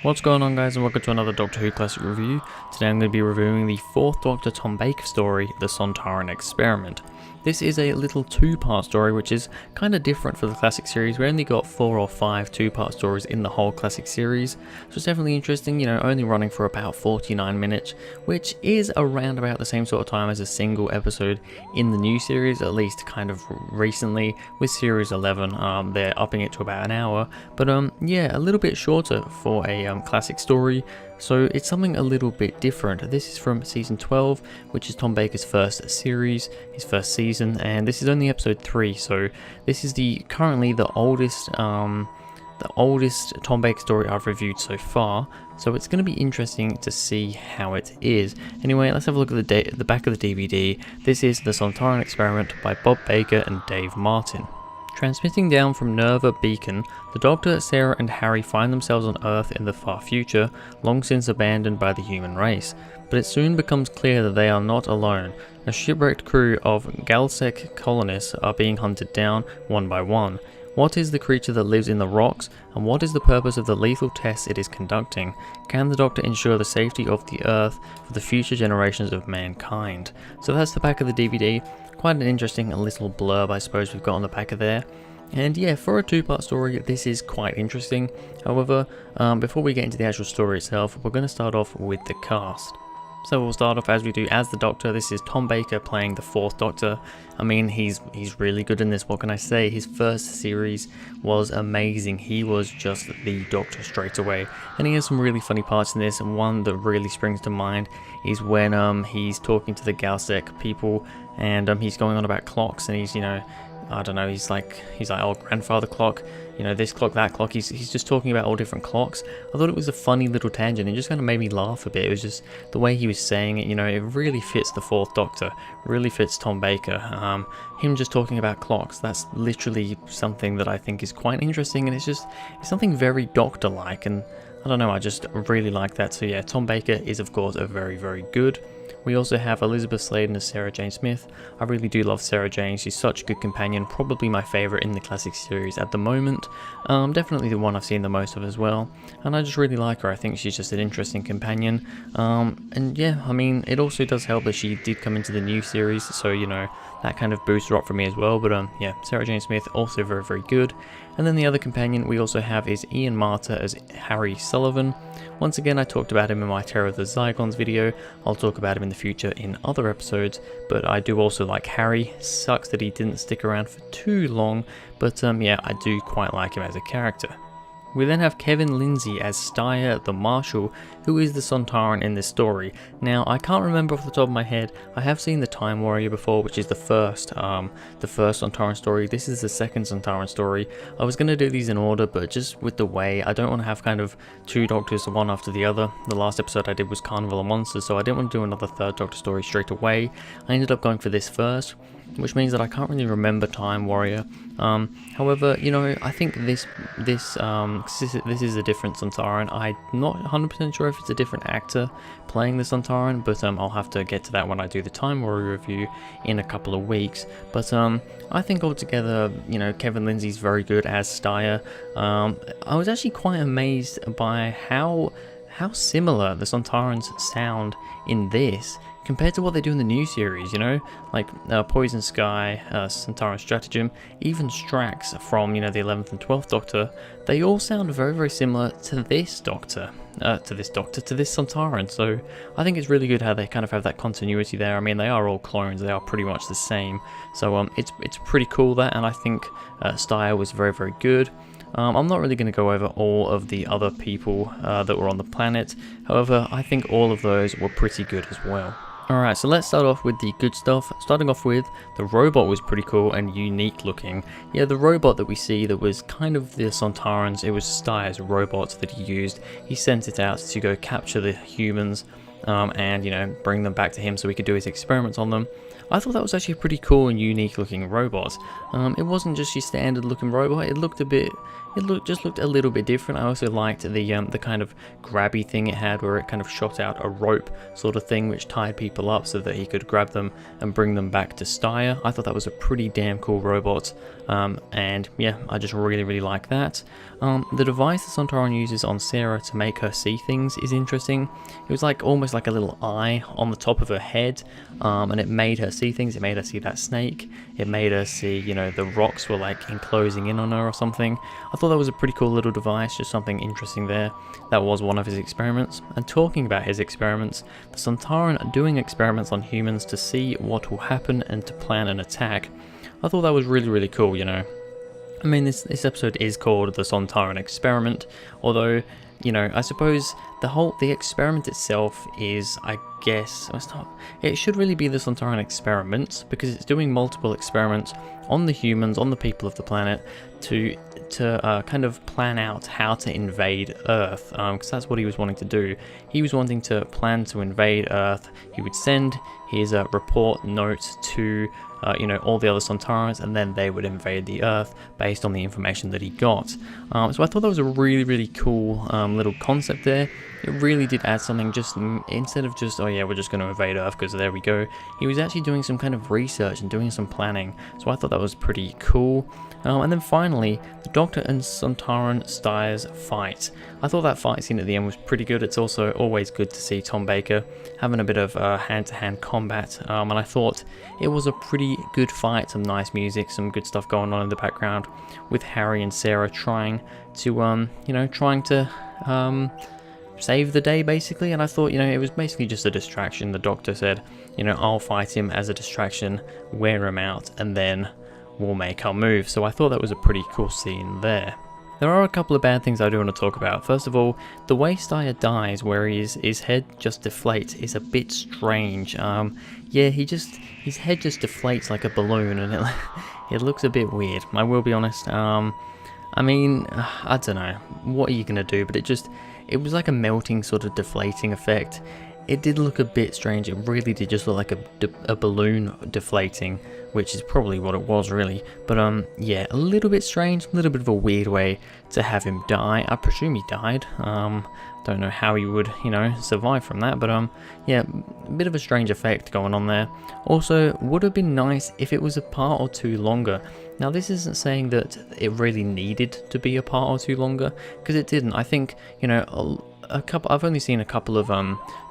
What's going on, guys, and welcome to another Doctor Who Classic review. Today I'm going to be reviewing the 4th Doctor Tom Baker story, The Sontaran Experiment. This is a little two-part story which is kind of different for the classic series. We only got 4 or 5 two-part stories in the whole classic series, so it's definitely interesting, only running for about 49 minutes, which is around about the same sort of time as a single episode in the new series, at least kind of recently. With series 11, they're upping it to about an hour, but yeah, a little bit shorter for a classic story. So it's something a little bit different. This is from season 12, which is Tom Baker's first series, his first season, and this is only episode 3. So this is currently the oldest Tom Baker story I've reviewed so far. So it's going to be interesting to see how it is. Anyway, let's have a look at the back of the DVD. This is The Sontaran Experiment by Bob Baker and Dave Martin. Transmitting down from Nerva Beacon, the Doctor, Sarah and Harry find themselves on Earth in the far future, long since abandoned by the human race. But it soon becomes clear that they are not alone. A shipwrecked crew of Galsec colonists are being hunted down one by one. What is the creature that lives in the rocks, and what is the purpose of the lethal tests it is conducting? Can the Doctor ensure the safety of the Earth for the future generations of mankind? So that's the back of the DVD. Quite an interesting little blurb, I suppose, we've got on the back of there. And yeah, for a two-part story, this is quite interesting. However, before we get into the actual story itself, we're going to start off with the cast. So we'll start off as we do as the Doctor. This is Tom Baker playing the 4th Doctor. I mean, he's really good in this. What can I say? His first series was amazing. He was just the Doctor straight away. And he has some really funny parts in this, and one that really springs to mind is when he's talking to the Galsec people, and he's going on about clocks, and he's, I don't know, he's like, oh, grandfather clock, this clock, that clock. He's just talking about all different clocks. I thought it was a funny little tangent. It just kind of made me laugh a bit. It was just the way he was saying it, it really fits the 4th Doctor, really fits Tom Baker. Him just talking about clocks, that's literally something that I think is quite interesting, and it's something very Doctor-like, and I don't know, I just really like that. So yeah, Tom Baker is of course a very, very good. We also have Elizabeth Sladen as Sarah Jane Smith. I really do love Sarah Jane. She's such a good companion, probably my favourite in the classic series at the moment. Definitely the one I've seen the most of as well. And I just really like her. I think she's just an interesting companion. And yeah, I mean, it also does help that she did come into the new series, so that kind of boosts her up for me as well. But yeah, Sarah Jane Smith also very, very good. And then the other companion we also have is Ian Marter as Harry Sullivan. Once again, I talked about him in my Terror of the Zygons video. I'll talk about him in the future in other episodes, but I do also like Harry. Sucks that he didn't stick around for too long, but yeah, I do quite like him as a character. We then have Kevin Lindsay as Steyr the Marshal, who is the Sontaran in this story. Now, I can't remember off the top of my head. I have seen the Time Warrior before, which is the first Sontaran story. This is the second Sontaran story. I was going to do these in order, but just with the way, I don't want to have kind of 2 Doctors one after the other. The last episode I did was Carnival of Monsters, so I didn't want to do another 3rd Doctor story straight away. I ended up going for this first, which means that I can't really remember Time Warrior. However, I think this is a different Sontaran. I'm not 100% sure if it's a different actor playing the Sontaran, but I'll have to get to that when I do the Time Warrior review in a couple of weeks. But I think altogether, Kevin Lindsay's very good as Steyr. I was actually quite amazed by how similar the Sontarans sound in this compared to what they do in the new series, like Poison Sky, Sontaran Stratagem, even Strax from, the 11th and 12th Doctor. They all sound very, very similar to this Doctor, to this Sontaran. So I think it's really good how they kind of have that continuity there. I mean, they are all clones, they are pretty much the same. So it's pretty cool that, and I think Steyr was very, very good. I'm not really going to go over all of the other people that were on the planet. However, I think all of those were pretty good as well. Alright, so let's start off with the good stuff. Starting off with, the robot was pretty cool and unique looking. Yeah, the robot that we see that was kind of the Sontarans, it was Steyr's robot that he used. He sent it out to go capture the humans. and, you know, bring them back to him so he could do his experiments on them. I thought that was actually a pretty cool and unique looking robot. It wasn't just your standard looking robot, it looked a little bit different. I also liked the kind of grabby thing it had, where it kind of shot out a rope sort of thing which tied people up so that he could grab them and bring them back to Steyr. I thought that was a pretty damn cool robot, and yeah, I just really like that. The device that Sontaran uses on Sarah to make her see things is interesting. It was like almost like a little eye on the top of her head, and it made her see things. It made her see that snake. It made her see, you know, the rocks were like enclosing in on her or something. I thought that was a pretty cool little device, just something interesting there. That was one of his experiments. And talking about his experiments, the Sontaran are doing experiments on humans to see what will happen and to plan an attack. I thought that was really cool, you know. I mean, this episode is called the Sontaran Experiment, although, you know, I suppose the experiment itself is, I guess, it should really be the Sontaran Experiment, because it's doing multiple experiments on the humans, on the people of the planet, to kind of plan out how to invade Earth, because that's what he was wanting to do. He was wanting to plan to invade Earth. He would send his report note to you know, all the other Sontarans, and then they would invade the Earth based on the information that he got. So I thought that was a really cool little concept there. It really did add something, just instead of just, oh yeah, we're just going to invade Earth because there we go. He was actually doing some kind of research and doing some planning, so I thought that was pretty cool. And then finally, the Doctor and Sontaran Steyr's fight. I thought that fight scene at the end was pretty good. It's also always good to see Tom Baker having a bit of hand-to-hand combat, and I thought it was a pretty good fight. Some nice music, some good stuff going on in the background, with Harry and Sarah trying to, you know, save the day basically. And I thought, you know, it was basically just a distraction. The Doctor said, you know, I'll fight him as a distraction, wear him out, and then we'll make our move. So I thought that was a pretty cool scene there. There are a couple of bad things I do want to talk about. First of all, the way Steyr dies, where his head just deflates, is a bit strange. Yeah, his head just deflates like a balloon, and it looks a bit weird. I will be honest. I mean, I don't know, what are you gonna do? But it was like a melting sort of deflating effect. It did look a bit strange. It really did just look like a balloon deflating, which is probably what it was really. But yeah, a little bit strange, a little bit of a weird way to have him die. I presume he died. Don't know how he would, you know, survive from that. But yeah, a bit of a strange effect going on there. Also, would have been nice if it was a part or two longer. Now, this isn't saying that it really needed to be a part or two longer, because it didn't. I think, you know, I've only seen a couple of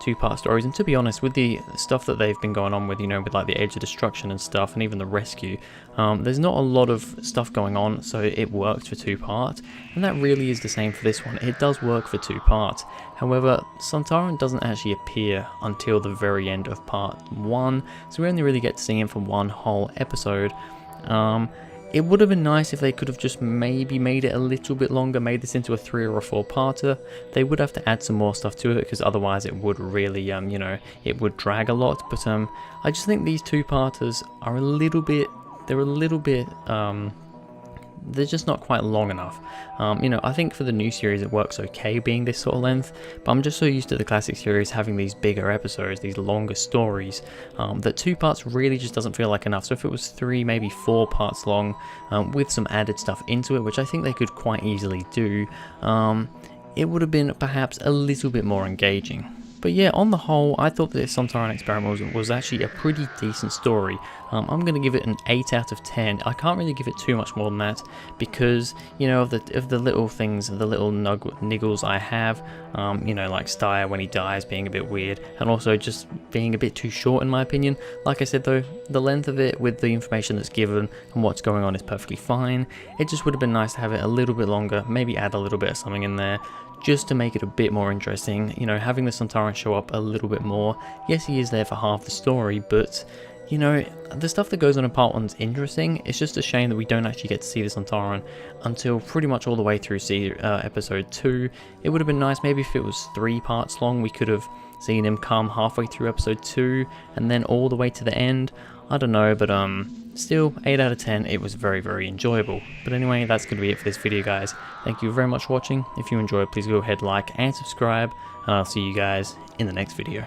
two-part stories, and to be honest, with the stuff that they've been going on with, you know, with like the Age of Destruction and stuff, and even the rescue, there's not a lot of stuff going on, so it worked for two-part, and that really is the same for this one. It does work for two-part. However, Sontaran doesn't actually appear until the very end of part 1, so we only really get to see him for one whole episode. It would have been nice if they could have just maybe made it a little bit longer, made this into a 3 or a 4-parter. They would have to add some more stuff to it, because otherwise it would really, you know, it would drag a lot. But I just think these 2-parters are they're just not quite long enough. You know, I think for the new series it works okay being this sort of length, but I'm just so used to the classic series having these bigger episodes, these longer stories, that 2 parts really just doesn't feel like enough. So if it was 3, maybe 4 parts long, with some added stuff into it, which I think they could quite easily do, it would have been perhaps a little bit more engaging. But yeah, on the whole, I thought that Sontaran Experiment was actually a pretty decent story. I'm going to give it an 8 out of 10. I can't really give it too much more than that, because, you know, of the little things, the little niggles I have, you know, like Steyr when he dies being a bit weird, and also just being a bit too short in my opinion. Like I said though, the length of it with the information that's given and what's going on is perfectly fine. It just would have been nice to have it a little bit longer, maybe add a little bit of something in there, just to make it a bit more interesting. You know, having the Sontaran show up a little bit more. Yes, he is there for half the story, but, you know, the stuff that goes on in part 1 is interesting. It's just a shame that we don't actually get to see the Sontaran until pretty much all the way through episode 2. It would have been nice maybe if it was 3 parts long. We could have seen him come halfway through episode 2 and then all the way to the end. I don't know, but still, 8 out of 10, it was very enjoyable. But anyway, that's going to be it for this video, guys. Thank you very much for watching. If you enjoyed, please go ahead, like and subscribe, and I'll see you guys in the next video.